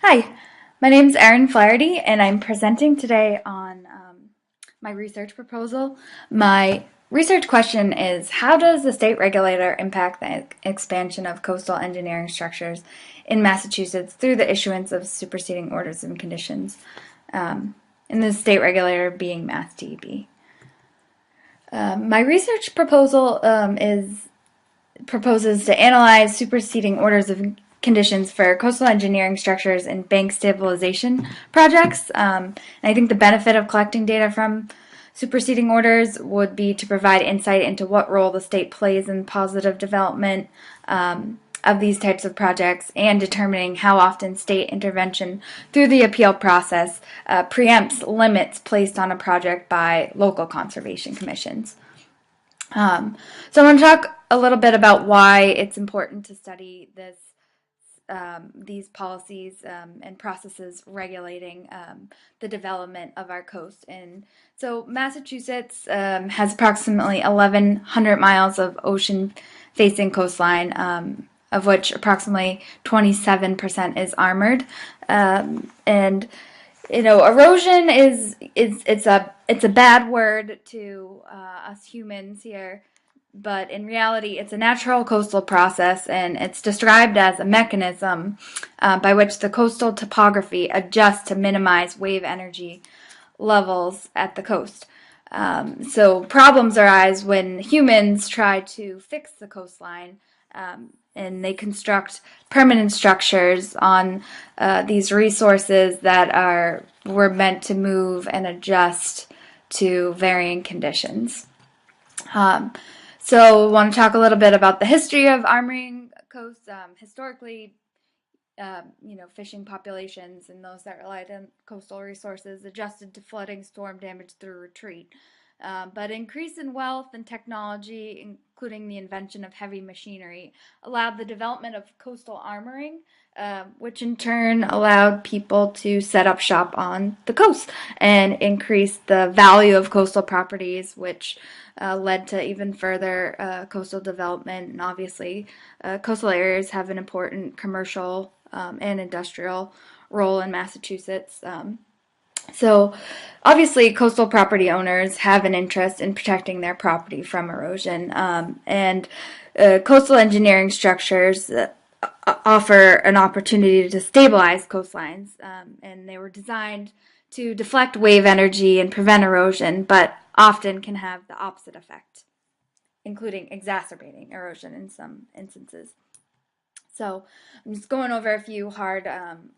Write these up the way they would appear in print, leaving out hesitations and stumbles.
Hi, my name is Erin Flaherty, and I'm presenting today on my research proposal. My research question is, how does the state regulator impact the expansion of coastal engineering structures in Massachusetts through the issuance of superseding orders and conditions, and the state regulator being Mass DEP? My research proposal proposes to analyze superseding orders of conditions for coastal engineering structures and bank stabilization projects. And I think the benefit of collecting data from superseding orders would be to provide insight into what role the state plays in positive development of these types of projects and determining how often state intervention through the appeal process preempts limits placed on a project by local conservation commissions. So I want to talk a little bit about why it's important to study these policies and processes regulating the development of our coast. And so Massachusetts has approximately 1,100 miles of ocean-facing coastline, of which approximately 27% is armored. And erosion it's a bad word to us humans here, but in reality, it's a natural coastal process, and it's described as a mechanism by which the coastal topography adjusts to minimize wave energy levels at the coast. So problems arise when humans try to fix the coastline, and they construct permanent structures on these resources that were meant to move and adjust to varying conditions. So I want to talk a little bit about the history of armoring coasts. Historically, fishing populations and those that relied on coastal resources adjusted to flooding, storm damage through retreat. But increase in wealth and technology, including the invention of heavy machinery, allowed the development of coastal armoring, which in turn allowed people to set up shop on the coast and increase the value of coastal properties, which led to even further coastal development. And obviously, coastal areas have an important commercial and industrial role in Massachusetts. So obviously coastal property owners have an interest in protecting their property from erosion, and coastal engineering structures offer an opportunity to stabilize coastlines, and they were designed to deflect wave energy and prevent erosion, but often can have the opposite effect, including exacerbating erosion in some instances. So I'm just going over a few hard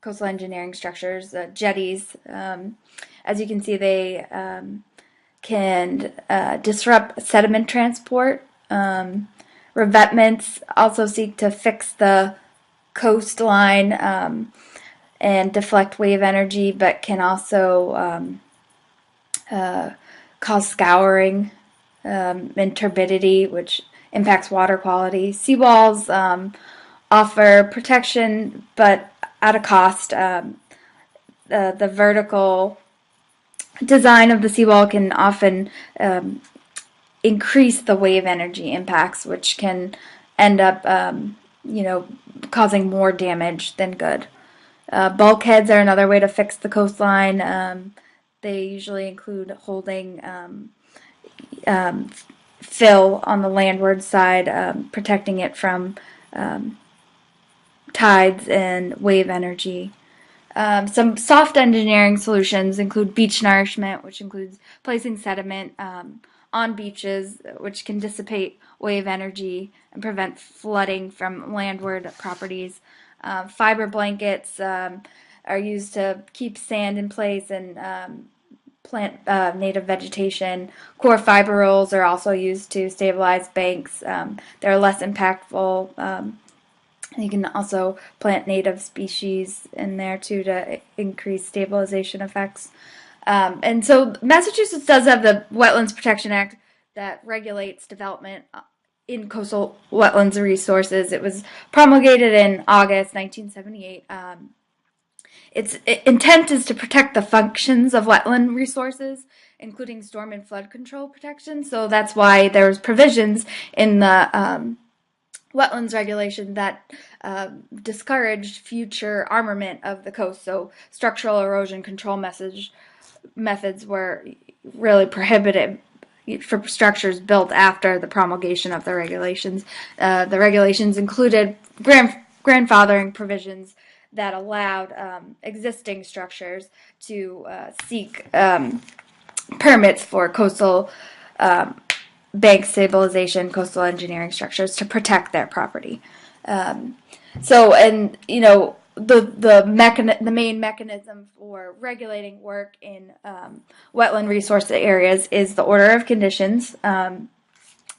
coastal engineering structures. Jetties, as you can see, they can disrupt sediment transport. Revetments also seek to fix the coastline and deflect wave energy, but can also cause scouring and turbidity, which impacts water quality. Seawalls offer protection, but at a cost. The vertical design of the seawall can often increase the wave energy impacts, which can end up, causing more damage than good. Bulkheads are another way to fix the coastline. They usually include holding fill on the landward side, protecting it from tides and wave energy. Some soft engineering solutions include beach nourishment, which includes placing sediment on beaches, which can dissipate wave energy and prevent flooding from landward properties. Fiber blankets are used to keep sand in place and plant native vegetation. Core fiber rolls are also used to stabilize banks. They're less impactful. You can also plant native species in there too to increase stabilization effects. And so Massachusetts does have the Wetlands Protection Act that regulates development in coastal wetlands resources. It was promulgated in August 1978. Its intent is to protect the functions of wetland resources, including storm and flood control protection. So that's why there's provisions in the wetlands regulation that discouraged future armament of the coast. So structural erosion control methods were really prohibited for structures built after the promulgation of the regulations. The regulations included grandfathering provisions that allowed existing structures to seek permits for coastal bank stabilization, coastal engineering structures to protect their property. And the main mechanism for regulating work in wetland resource areas is the order of conditions.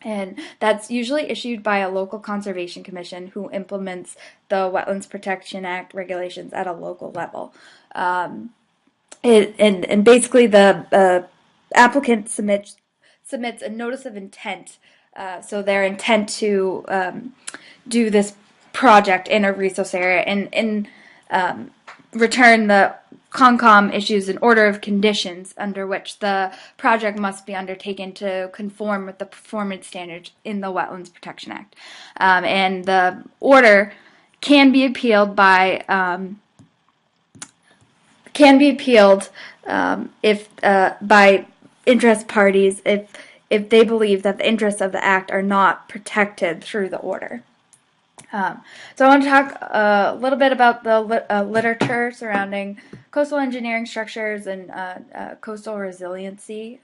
And that's usually issued by a local conservation commission who implements the Wetlands Protection Act regulations at a local level. And basically the applicant submits a notice of intent. So their intent to do this project in a resource area, and in return, the Concom issues an order of conditions under which the project must be undertaken to conform with the performance standards in the Wetlands Protection Act. And the order can be appealed if by interest parties if they believe that the interests of the act are not protected through the order. So I want to talk a little bit about the literature surrounding coastal engineering structures and coastal resiliency.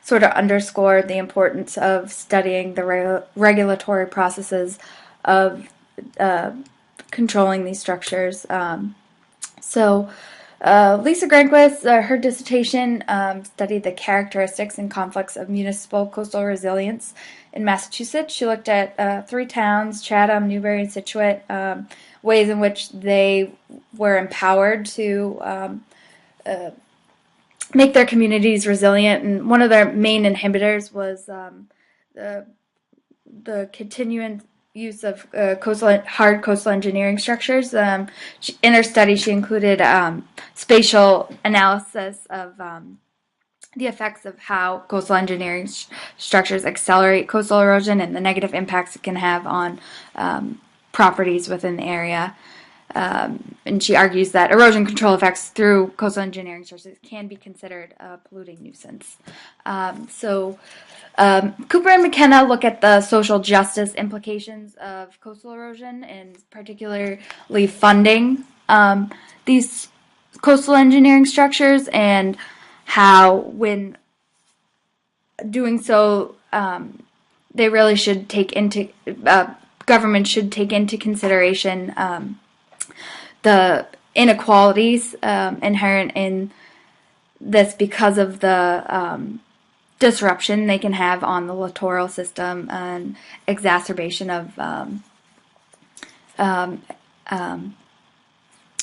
Sort of underscore the importance of studying the regulatory processes of controlling these structures. Lisa Granquist, her dissertation studied the characteristics and conflicts of municipal coastal resilience in Massachusetts. She looked at 3 towns, Chatham, Newbury, and Scituate, ways in which they were empowered to make their communities resilient. And one of their main inhibitors was the continuing use of hard coastal engineering structures. In her study, she included spatial analysis of the effects of how coastal engineering structures accelerate coastal erosion and the negative impacts it can have on properties within the area. And she argues that erosion control effects through coastal engineering structures can be considered a polluting nuisance. Cooper and McKenna look at the social justice implications of coastal erosion and particularly funding these coastal engineering structures, and how when doing so they really should take into government should take into consideration the inequalities inherent in this because of the disruption they can have on the littoral system and exacerbation of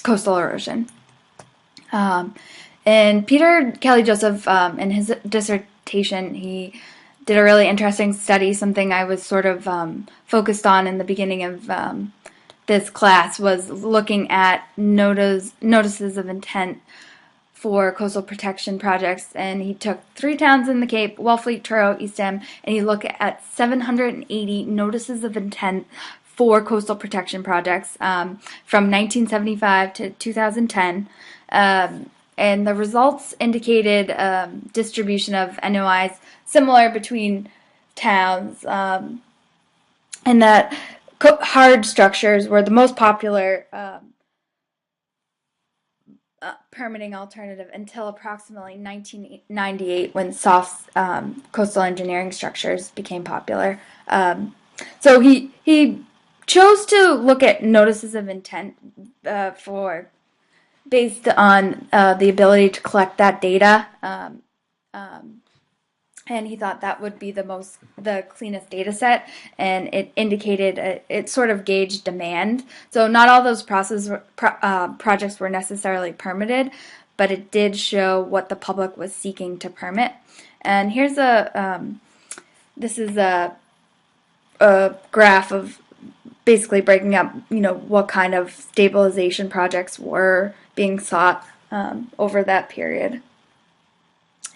coastal erosion. And Peter Kelly Joseph, in his dissertation, he did a really interesting study. Something I was sort of focused on in the beginning of this class was looking at notices of intent for coastal protection projects, and he took 3 towns in the Cape, Wellfleet, Truro, Eastham, and he looked at 780 notices of intent for coastal protection projects from 1975 to 2010. And the results indicated distribution of NOIs similar between towns, and that hard structures were the most popular permitting alternative until approximately 1998, when soft coastal engineering structures became popular. So he chose to look at notices of intent based on the ability to collect that data, and he thought that would be the cleanest data set, and it indicated it sort of gauged demand. So not all those projects were necessarily permitted, but it did show what the public was seeking to permit. And here's this is a graph of basically breaking up, what kind of stabilization projects were being sought over that period.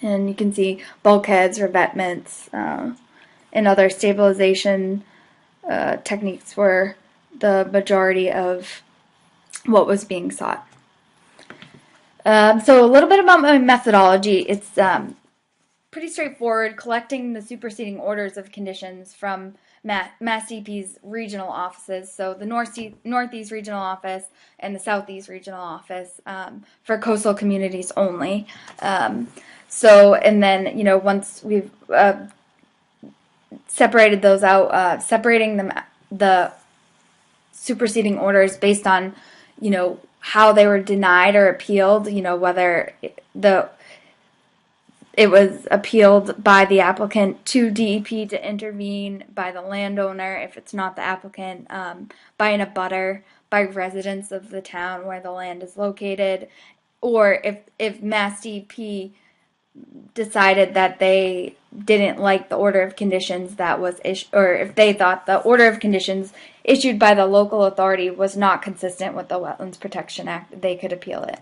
And you can see bulkheads, revetments, and other stabilization techniques were the majority of what was being sought. So a little bit about my methodology. It's pretty straightforward, collecting the superseding orders of conditions from Mass DEP's regional offices, so the Northeast Regional Office and the Southeast Regional Office, for coastal communities only. And then, once we've separated those out, separating the superseding orders based on, how they were denied or appealed, whether it was appealed by the applicant to DEP to intervene, by the landowner if it's not the applicant, by an abutter, by residents of the town where the land is located, or if Mass DEP decided that they didn't like the order of conditions that was issued, or if they thought the order of conditions issued by the local authority was not consistent with the Wetlands Protection Act, they could appeal it.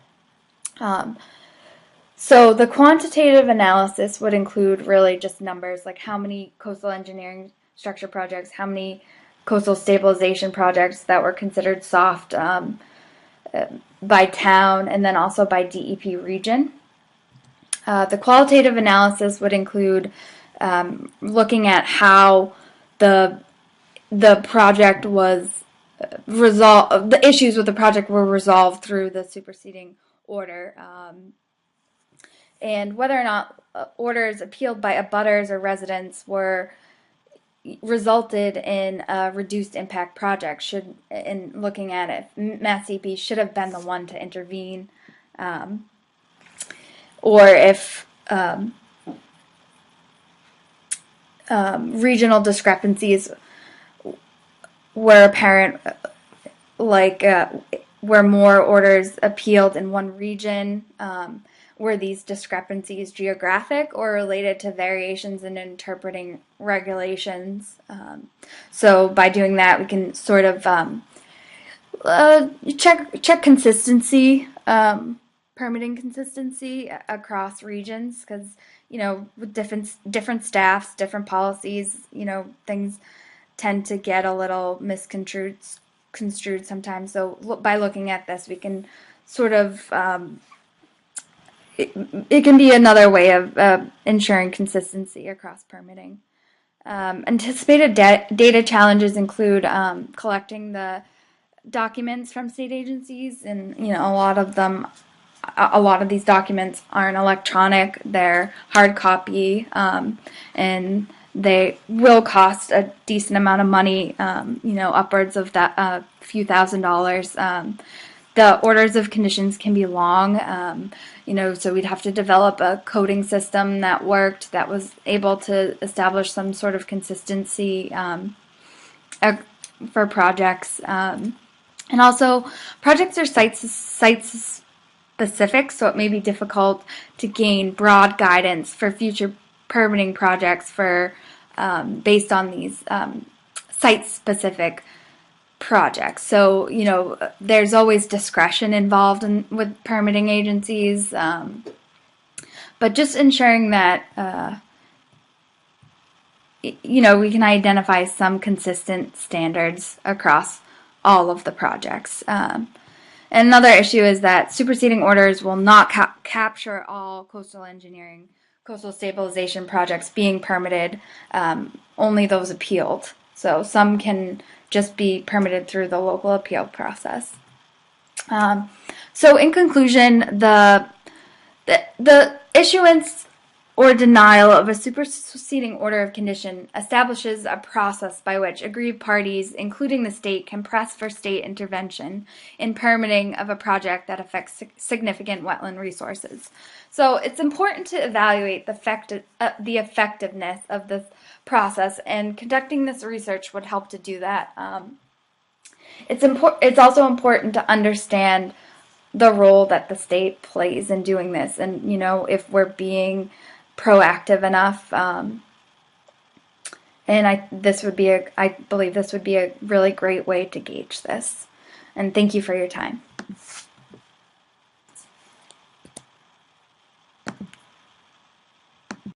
So the quantitative analysis would include really just numbers, like how many coastal engineering structure projects, how many coastal stabilization projects that were considered soft by town, and then also by DEP region. The qualitative analysis would include looking at how the project was resolved, the issues with the project were resolved through the superseding order, and whether or not orders appealed by abutters or residents were resulted in a reduced impact project. In looking at it, Mass DEP should have been the one to intervene, or if regional discrepancies were apparent, like where more orders appealed in one region, were these discrepancies geographic or related to variations in interpreting regulations? So by doing that, we can sort of check consistency, permitting consistency across regions, because with different staffs, different policies, things tend to get a little misconstrued sometimes. So by looking at this, we can sort of it can be another way of ensuring consistency across permitting. Anticipated data challenges include collecting the documents from state agencies, and a lot of these documents aren't electronic; they're hard copy, and they will cost a decent amount of money, upwards of that a few $1,000s. The orders of conditions can be long, so we'd have to develop a coding system that worked, that was able to establish some sort of consistency for projects. And also, projects are site specific, so it may be difficult to gain broad guidance for future permitting projects based on these site-specific projects. So, there's always discretion involved with permitting agencies, but just ensuring that, we can identify some consistent standards across all of the projects. And another issue is that superseding orders will not capture all coastal stabilization projects being permitted, only those appealed. So some can just be permitted through the local appeal process. So in conclusion, the issuance or denial of a superseding order of condition establishes a process by which aggrieved parties, including the state, can press for state intervention in permitting of a project that affects significant wetland resources. So it's important to evaluate the effectiveness of this process, and conducting this research would help to do that. It's also important to understand the role that the state plays in doing this, and if we're being proactive enough. And I believe this would be a really great way to gauge this. And thank you for your time.